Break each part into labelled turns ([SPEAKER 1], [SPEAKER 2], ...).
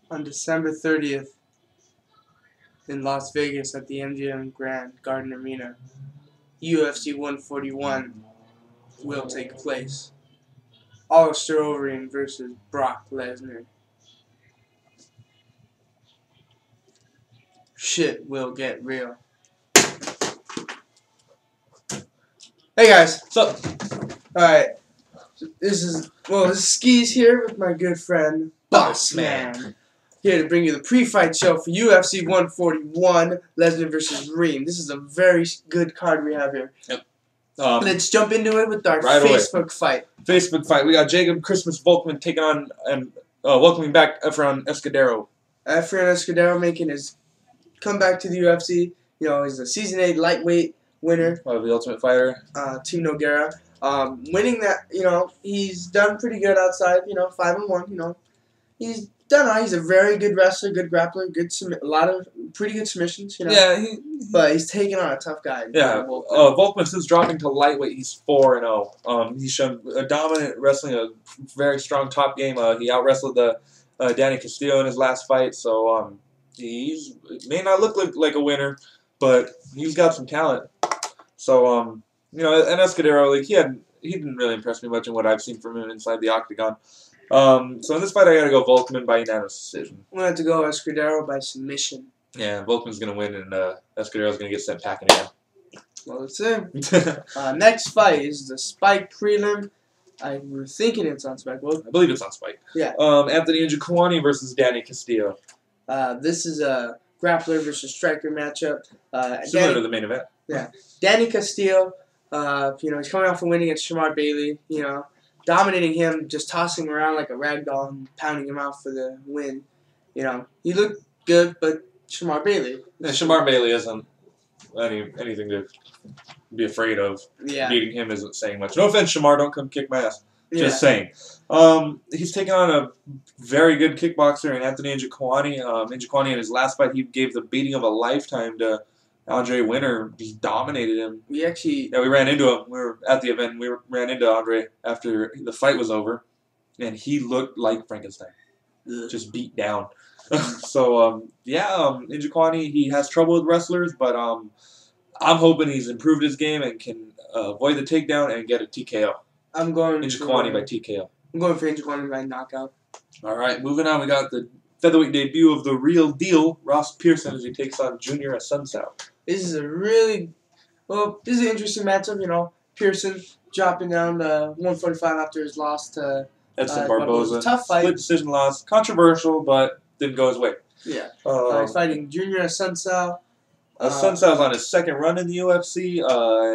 [SPEAKER 1] on December 30th in Las Vegas at the MGM Grand Garden Arena, UFC 141 will take place. Alistair Overeem versus Brock Lesnar. Shit will get real. Hey guys, so alright. This is Skis here with my good friend Boss Man. Here to bring you the pre-fight show for UFC 141, Lesnar versus Reem. This is a very good card we have here.
[SPEAKER 2] Yep.
[SPEAKER 1] Let's jump into it with our Facebook fight.
[SPEAKER 2] Facebook fight. We got Jacob Christmas Volkman taking on and welcoming back Efrain Escudero.
[SPEAKER 1] Efrain Escudero making his comeback to the UFC. You know, he's a Season 8 lightweight winner
[SPEAKER 2] Of the Ultimate Fighter.
[SPEAKER 1] Team Nogueira. Winning that, you know, he's done pretty good outside, you know, 5-1, you know. He's done all right. He's a very good wrestler, good grappler, a lot of pretty good submissions, you know.
[SPEAKER 2] Yeah,
[SPEAKER 1] but he's taking on a tough guy.
[SPEAKER 2] Yeah, Volkman, since dropping to lightweight, he's 4-0. He's shown a dominant wrestling, a very strong top game. He out-wrestled Danny Castillo in his last fight, so he may not look like a winner, but he's got some talent. So, you know, and Escudero, like, he didn't really impress me much in what I've seen from him inside the octagon. So in this fight, I gotta go Volkman by unanimous decision.
[SPEAKER 1] I'm gonna have to go Escudero by submission.
[SPEAKER 2] Yeah, Volkman's gonna win, and Escudero's gonna get sent packing again.
[SPEAKER 1] Well, let's see. Next fight is the Spike prelim. We're thinking it's on Spike. Well,
[SPEAKER 2] I believe it's on Spike.
[SPEAKER 1] Yeah.
[SPEAKER 2] Anthony Njokuani versus Danny Castillo.
[SPEAKER 1] This is a grappler versus striker matchup.
[SPEAKER 2] Similar to the main event.
[SPEAKER 1] Yeah. Danny Castillo, you know, he's coming off a win against Shamar Bailey, you know, dominating him, just tossing him around like a rag doll and pounding him out for the win. You know, he looked good, but Shamar Bailey.
[SPEAKER 2] Yeah, Shamar Bailey isn't anything to be afraid of.
[SPEAKER 1] Yeah.
[SPEAKER 2] Beating him isn't saying much. No offense, Shamar, don't come kick my ass. Just saying. He's taking on a very good kickboxer in Anthony Njokuani. Njokuani in his last fight, he gave the beating of a lifetime to Andre Winter. He dominated him.
[SPEAKER 1] We
[SPEAKER 2] ran into him. We were at the event. We ran into Andre after the fight was over, and he looked like Frankenstein, just beat down. So Njokuani, he has trouble with wrestlers, but I'm hoping he's improved his game and can avoid the takedown and get a TKO.
[SPEAKER 1] I'm going
[SPEAKER 2] Njokuani by TKO.
[SPEAKER 1] I'm going for Njokuani by knockout.
[SPEAKER 2] All right, moving on. We got the featherweight debut of the real deal, Ross Pearson, as he takes on Junior Asuncao.
[SPEAKER 1] This is this is an interesting matchup, you know. Pearson dropping down to 145 after his loss to
[SPEAKER 2] Edson Barboza.
[SPEAKER 1] Tough fight.
[SPEAKER 2] Split decision loss. Controversial, but didn't go his way.
[SPEAKER 1] Yeah. He's fighting Junior Asuncao.
[SPEAKER 2] Asuncao on his second run in the UFC.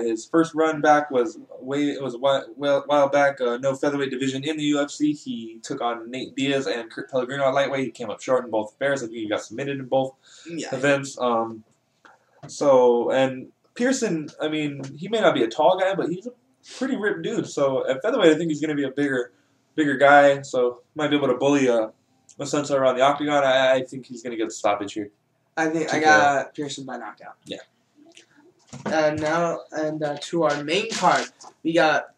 [SPEAKER 2] His first run back was a while back. No featherweight division in the UFC. He took on Nate Diaz and Kurt Pellegrino at lightweight. He came up short in both affairs. I think he got submitted in both events. And Pearson, I mean, he may not be a tall guy, but he's a pretty ripped dude. So at featherweight, I think he's going to be a bigger guy. So might be able to bully Asuncao around the octagon. I think he's going to get the stoppage here.
[SPEAKER 1] I got Pearson by knockout.
[SPEAKER 2] Yeah.
[SPEAKER 1] Now to our main card, we got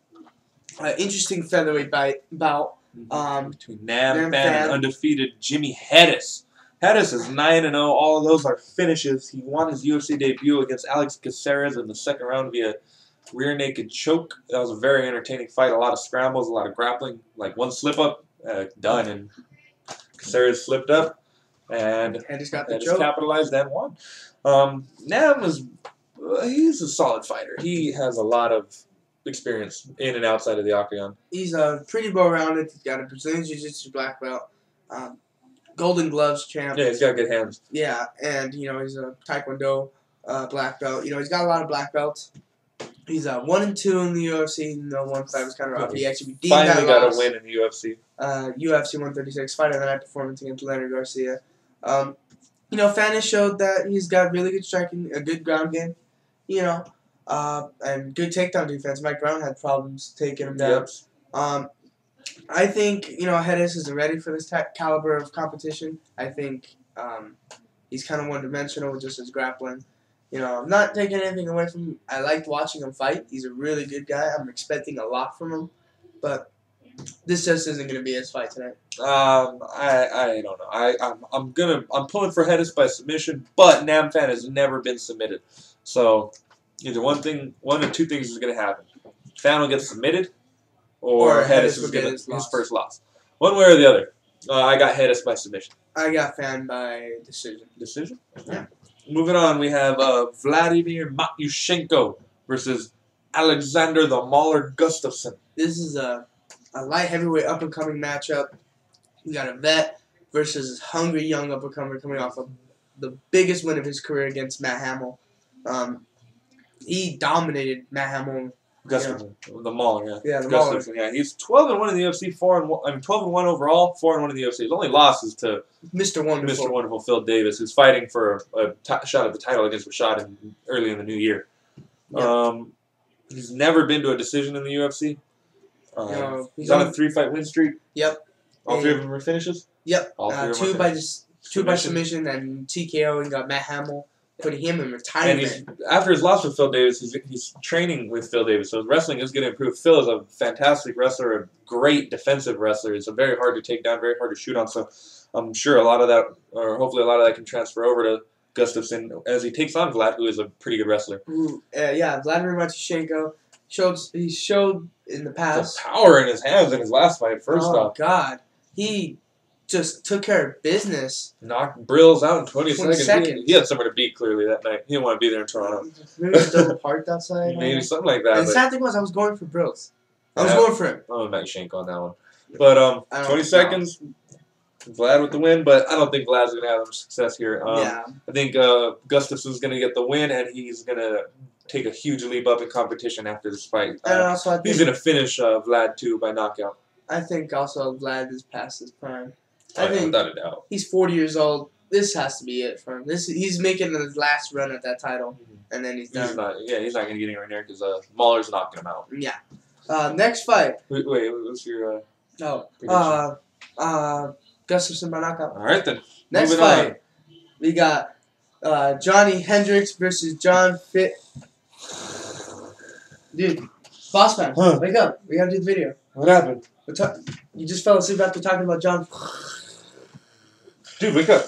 [SPEAKER 1] an interesting featherweight bout.
[SPEAKER 2] Between Nam Fan and undefeated Jimmy Hedis. Hedis is 9-0. All of those are finishes. He won his UFC debut against Alex Caceres in the second round via rear naked choke. That was a very entertaining fight. A lot of scrambles, a lot of grappling. Like one slip up, done, and Caceres slipped up. And
[SPEAKER 1] Hedis got the
[SPEAKER 2] choke. Capitalized and won. Nam he's a solid fighter. He has a lot of experience in and outside of the octagon.
[SPEAKER 1] He's pretty well-rounded. He's got a Brazilian Jiu-Jitsu black belt, Golden Gloves champ.
[SPEAKER 2] Yeah, he's got good hands.
[SPEAKER 1] Yeah, and you know he's a Taekwondo black belt. You know he's got a lot of black belts. He's 1-2 in the UFC. No, one fight was kind of rough. He actually redeemed that
[SPEAKER 2] finally got a win in the UFC.
[SPEAKER 1] UFC 136 Fight of the Night performance against Leonard Garcia. You know, Fannis showed that he's got really good striking, a good ground game, you know, and good takedown defense. Mike Brown had problems taking him down.
[SPEAKER 2] Yep.
[SPEAKER 1] I think, you know, Hedis isn't ready for this caliber of competition. I think he's kind of one-dimensional with just his grappling. You know, I'm not taking anything away from him. I liked watching him fight. He's a really good guy. I'm expecting a lot from him. But This just isn't going to be his fight tonight.
[SPEAKER 2] I don't know. I'm pulling for Hedis by submission, but Namfan has never been submitted. So either one or two things is going to happen. Fan will get submitted, or Hedis will get his first loss. One way or the other. I got Hedis by submission.
[SPEAKER 1] I got Fan by decision.
[SPEAKER 2] Decision?
[SPEAKER 1] Yeah.
[SPEAKER 2] Moving on, we have Vladimir Matyushenko versus Alexander the Mauler Gustafsson.
[SPEAKER 1] This is a light heavyweight up-and-coming matchup. We got a vet versus a hungry young up-and-comer coming off of the biggest win of his career against Matt Hamill. He dominated Matt Hamill.
[SPEAKER 2] Gustafsson, the Mauler,
[SPEAKER 1] yeah. The
[SPEAKER 2] Gustafsson,
[SPEAKER 1] Mauler.
[SPEAKER 2] yeah. He's 12-1 in the UFC, 12-1 overall, 4-1 in the UFC. His only loss is to
[SPEAKER 1] Mr. Wonderful.
[SPEAKER 2] Mr. Wonderful Phil Davis, who's fighting for a shot at the title against Rashad early in the new year.
[SPEAKER 1] Yeah.
[SPEAKER 2] He's never been to a decision in the UFC. He's on a 3-fight win streak.
[SPEAKER 1] Yep.
[SPEAKER 2] All three of them were finishes?
[SPEAKER 1] Yep.
[SPEAKER 2] All three of them
[SPEAKER 1] two by submission and TKO, and got Matt Hamill, putting him in retirement.
[SPEAKER 2] And after his loss with Phil Davis, he's training with Phil Davis, so his wrestling is going to improve. Phil is a fantastic wrestler, a great defensive wrestler. It's very hard to take down, very hard to shoot on, so I'm sure a lot of that, or hopefully a lot of that, can transfer over to Gustafsson as he takes on Vlad, who is a pretty good wrestler.
[SPEAKER 1] Yeah, Vladimir Matyushenko showed in the past
[SPEAKER 2] the power in his hands in his last fight. First off,
[SPEAKER 1] oh God, he just took care of business.
[SPEAKER 2] Knocked Brills out in 20 seconds. He had somewhere to beat clearly that night. He didn't want to be there in Toronto.
[SPEAKER 1] Maybe he was double parked outside.
[SPEAKER 2] Maybe something like that.
[SPEAKER 1] And the sad thing was, I was going for Brills. I was
[SPEAKER 2] Yeah.
[SPEAKER 1] going for him.
[SPEAKER 2] Oh, Matyushenko on that one. But 20 seconds, Vlad with the win, but I don't think Vlad's going to have much success here.
[SPEAKER 1] Yeah.
[SPEAKER 2] I think Gustafsson's going to get the win, and he's going to take a huge leap up in competition after this fight.
[SPEAKER 1] And also, I think
[SPEAKER 2] he's going to finish Vlad, too, by knockout.
[SPEAKER 1] I think also Vlad is past his prime.
[SPEAKER 2] I think without a doubt.
[SPEAKER 1] He's 40 years old. This has to be it for him. He's making his last run at that title, and then he's done.
[SPEAKER 2] He's not going to get anywhere near because Mauler's knocking him out.
[SPEAKER 1] Yeah. Next fight.
[SPEAKER 2] Wait, what's your
[SPEAKER 1] Gustafsson by knockout.
[SPEAKER 2] All right, then.
[SPEAKER 1] Next
[SPEAKER 2] Moving
[SPEAKER 1] fight.
[SPEAKER 2] on.
[SPEAKER 1] We got Johnny Hendricks versus John Fit. Dude, boss man, wake up. We gotta do the video.
[SPEAKER 2] What happened?
[SPEAKER 1] You just fell asleep after talking about John.
[SPEAKER 2] Dude, wake up.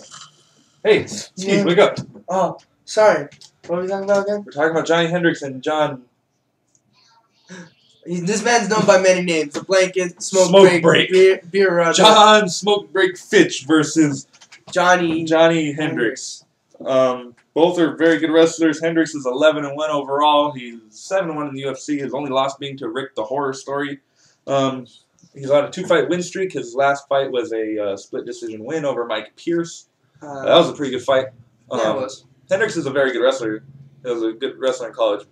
[SPEAKER 2] Hey, Steve, wake up.
[SPEAKER 1] Oh, sorry. What are we talking about again?
[SPEAKER 2] We're talking about Johnny Hendricks and John.
[SPEAKER 1] This man's known by many names. The Blanket, Smoke Break. Beer Run.
[SPEAKER 2] John Smoke Break Fitch versus
[SPEAKER 1] Johnny
[SPEAKER 2] Hendricks. Both are very good wrestlers. Hendricks is 11-1 overall. He's 7-1 in the UFC. His only loss being to Rick the Horror Story. He's on a 2-fight win streak. His last fight was a split decision win over Mike Pierce. That was a pretty good fight.
[SPEAKER 1] Yeah, it was.
[SPEAKER 2] Hendricks is a very good wrestler. He was a good wrestler in college.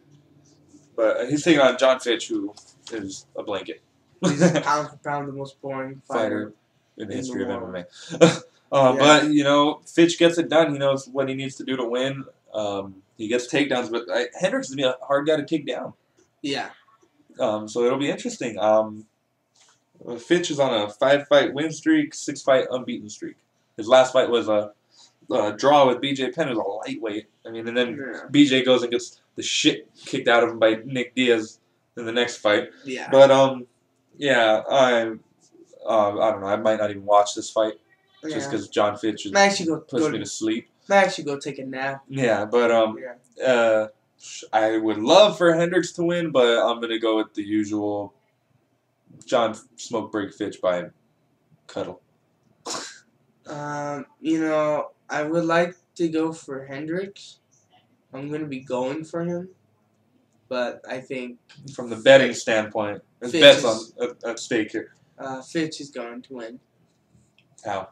[SPEAKER 2] But he's taking on John Fitch, who is a blanket.
[SPEAKER 1] He's pound for pound the most boring fighter
[SPEAKER 2] in the history of MMA.
[SPEAKER 1] Yeah.
[SPEAKER 2] But, you know, Fitch gets it done. He knows what he needs to do to win. He gets takedowns, but Hendricks is going to be a hard guy to take down.
[SPEAKER 1] Yeah.
[SPEAKER 2] So it'll be interesting. Fitch is on a 5-fight win streak, 6-fight unbeaten streak. His last fight was a draw with BJ Penn, who's a lightweight. I mean, and then BJ goes and gets the shit kicked out of him by Nick Diaz in the next fight.
[SPEAKER 1] Yeah.
[SPEAKER 2] But yeah, I don't know. I might not even watch this fight just because John Fitch puts me to sleep.
[SPEAKER 1] I actually go take a nap.
[SPEAKER 2] Yeah, but I would love for Hendricks to win, but I'm gonna go with the usual John Smoke Break Fitch by cuddle.
[SPEAKER 1] You know, I would like to go for Hendricks. I'm going to be going for him. But I think...
[SPEAKER 2] From the betting standpoint, there's bets at stake here.
[SPEAKER 1] Fitch is going to win.
[SPEAKER 2] How?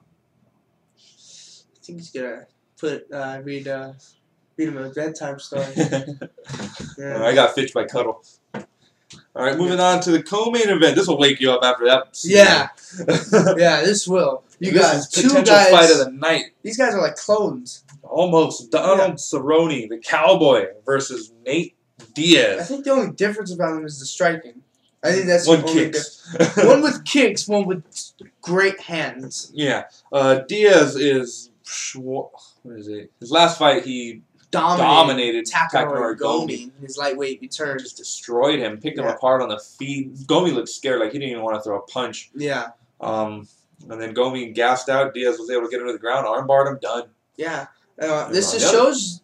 [SPEAKER 1] I think he's going to read him a bedtime story.
[SPEAKER 2] Yeah. I got Fitch by cuddle. All right, moving on to the co-main event. This will wake you up after that.
[SPEAKER 1] Yeah. Yeah, this will.
[SPEAKER 2] This is potential fight of the night.
[SPEAKER 1] These guys are like clones.
[SPEAKER 2] Almost. Donald Cerrone, the cowboy, versus Nate Diaz.
[SPEAKER 1] I think the only difference about them is the striking. I think that's
[SPEAKER 2] one
[SPEAKER 1] the only
[SPEAKER 2] kicks.
[SPEAKER 1] One with kicks, one with great hands.
[SPEAKER 2] Yeah. Diaz is... What is it? His last fight, he
[SPEAKER 1] dominated Takanori Gomi in his lightweight return.
[SPEAKER 2] Just destroyed him, picked him apart on the feet. Gomi looked scared, like he didn't even want to throw a punch.
[SPEAKER 1] Yeah.
[SPEAKER 2] And then Gomi gassed out. Diaz was able to get him to the ground, armbarred him, done.
[SPEAKER 1] Yeah. This just shows.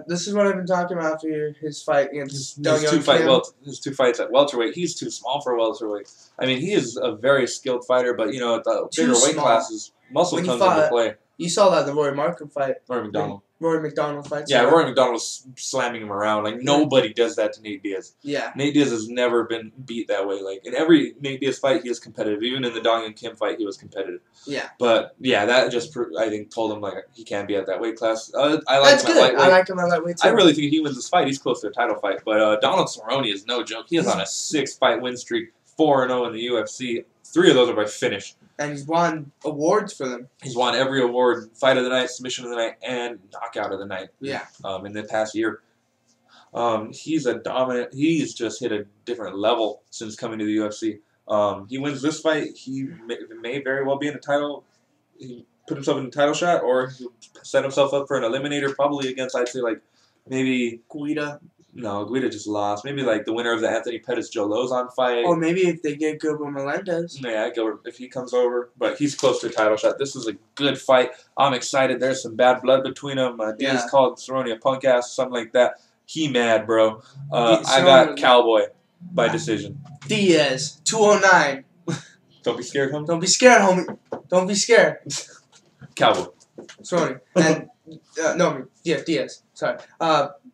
[SPEAKER 1] This is what I've been talking about after his fight against
[SPEAKER 2] his two fights at welterweight. He's too small for welterweight. I mean, he is a very skilled fighter, but you know, at the bigger weight classes, muscle comes into play.
[SPEAKER 1] You saw that in the Rory Markham fight.
[SPEAKER 2] Rory McDonald fight. Yeah, Rory McDonald was slamming him around. Like, nobody does that to Nate Diaz.
[SPEAKER 1] Yeah.
[SPEAKER 2] Nate Diaz has never been beat that way. Like, in every Nate Diaz fight, he is competitive. Even in the Dong and Kim fight, he was competitive.
[SPEAKER 1] Yeah.
[SPEAKER 2] But, yeah, that just, I think, told him, like, he can't be at that weight class. I like
[SPEAKER 1] That's
[SPEAKER 2] him
[SPEAKER 1] good.
[SPEAKER 2] at lightweight.
[SPEAKER 1] I like him at lightweight, too.
[SPEAKER 2] I really think he wins this fight. He's close to a title fight. But Donald Cerrone is no joke. He is on a 6-fight win streak, 4-0 in the UFC. 3 of those are by finish.
[SPEAKER 1] And he's won awards for them.
[SPEAKER 2] He's won every award: fight of the night, submission of the night, and knockout of the night.
[SPEAKER 1] Yeah.
[SPEAKER 2] In the past year, he's a dominant. He's just hit a different level since coming to the UFC. He wins this fight, he may very well be in a title. He put himself in a title shot, or he set himself up for an eliminator, probably against, I'd say, like maybe
[SPEAKER 1] Guida.
[SPEAKER 2] No, Guida just lost. Maybe like the winner of the Anthony Pettis-Joe Lozon fight.
[SPEAKER 1] Or maybe if they get Gilbert Melendez.
[SPEAKER 2] Yeah, Gilbert, if he comes over. But he's close to a title shot. This is a good fight. I'm excited. There's some bad blood between them. Diaz called Cerrone a punk ass, something like that. He mad, bro. I got Cowboy by decision.
[SPEAKER 1] Diaz, 209.
[SPEAKER 2] Don't be scared, homie.
[SPEAKER 1] Don't be scared, homie. Don't be scared.
[SPEAKER 2] Cowboy.
[SPEAKER 1] Cerrone. And, Diaz. Sorry.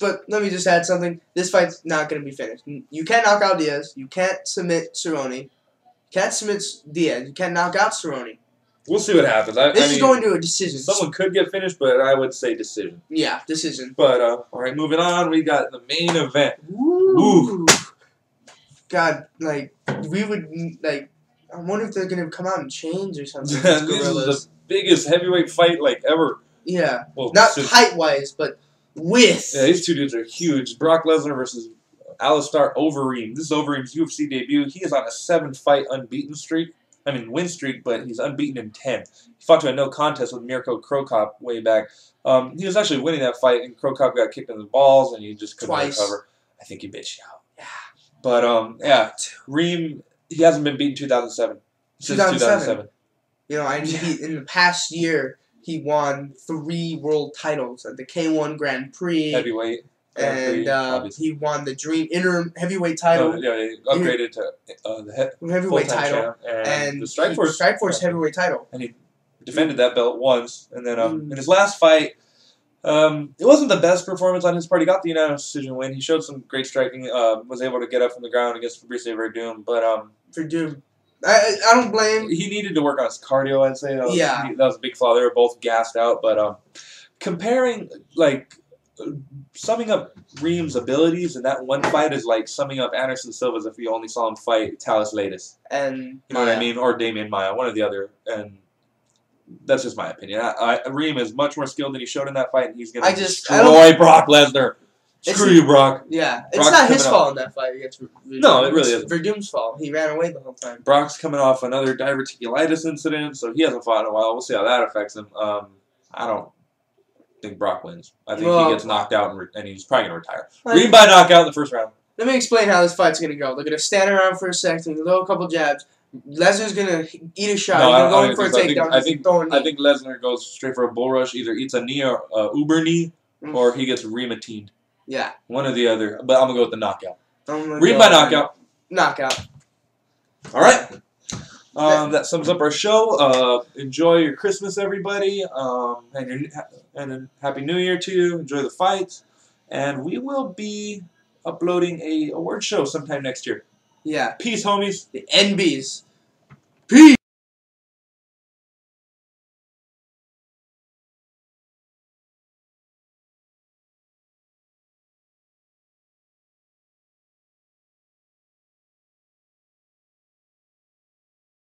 [SPEAKER 1] But let me just add something. This fight's not going to be finished. You can't knock out Diaz. You can't submit Cerrone. You can't submit Diaz. You can't knock out Cerrone.
[SPEAKER 2] We'll see what happens.
[SPEAKER 1] This is going to a decision.
[SPEAKER 2] Someone could get finished, but I would say decision.
[SPEAKER 1] Yeah, decision.
[SPEAKER 2] But, all right, moving on. We got the main event.
[SPEAKER 1] Woo. God, like, we would, like, I wonder if they're going to come out and change or something.
[SPEAKER 2] This is the biggest heavyweight fight, like, ever.
[SPEAKER 1] Yeah. Well, not height-wise, but width.
[SPEAKER 2] Yeah, these two dudes are huge. Brock Lesnar versus Alistair Overeem. This is Overeem's UFC debut. He is on a 7-fight unbeaten streak. I mean, win streak, but he's unbeaten in 10. He fought to a no contest with Mirko Krokop way back. He was actually winning that fight, and Krokop got kicked in the balls, and he just couldn't recover. I think he bitched out. Yeah. But, yeah, Reem, he hasn't been beaten 2007. Since 2007.
[SPEAKER 1] You know, in the past year, he won 3 world titles at the K1 Grand Prix.
[SPEAKER 2] Heavyweight.
[SPEAKER 1] And he won the Dream interim heavyweight title.
[SPEAKER 2] No, yeah, he upgraded to the
[SPEAKER 1] heavyweight title.
[SPEAKER 2] And the Strikeforce
[SPEAKER 1] heavyweight title.
[SPEAKER 2] And he defended that belt once. And then in his last fight, it wasn't the best performance on his part. He got the unanimous decision win. He showed some great striking. Was able to get up from the ground against Fabricio Verdum. But
[SPEAKER 1] Verdum, I don't blame.
[SPEAKER 2] He needed to work on his cardio, I'd say. That was a big flaw. They were both gassed out. But comparing, like, summing up Reem's abilities in that one fight is like summing up Anderson Silva's if you only saw him fight Talis Latis.
[SPEAKER 1] And
[SPEAKER 2] you know what I mean? Or Damian Maia, one or the other. And that's just my opinion. Reem is much more skilled than he showed in that fight, and he's going to destroy Brock Lesnar. Screw you, Brock.
[SPEAKER 1] Yeah, it's not his fault in that fight against Verdum.
[SPEAKER 2] No, it really isn't.
[SPEAKER 1] Verdum's fault. He ran away the whole time.
[SPEAKER 2] Brock's coming off another diverticulitis incident, so he hasn't fought in a while. We'll see how that affects him. I don't think Brock wins. I think he gets knocked out, and he's probably going to retire. Reem by knockout in the first round.
[SPEAKER 1] Let me explain how this fight's going to go. They're going to stand around for a second, throw a couple jabs. Lesnar's going to eat a shot. He's going to go in for a takedown.
[SPEAKER 2] I think Lesnar goes straight for a bull rush, either eats a knee or uber knee, or he gets Reem-atined.
[SPEAKER 1] Yeah.
[SPEAKER 2] One or the other. But I'm going to go with the knockout. Reem by knockout.
[SPEAKER 1] Knockout.
[SPEAKER 2] All right. That sums up our show. Enjoy your Christmas, everybody. And a Happy New Year to you. Enjoy the fights. And we will be uploading a award show sometime next year.
[SPEAKER 1] Yeah.
[SPEAKER 2] Peace, homies.
[SPEAKER 1] The NBs. Peace.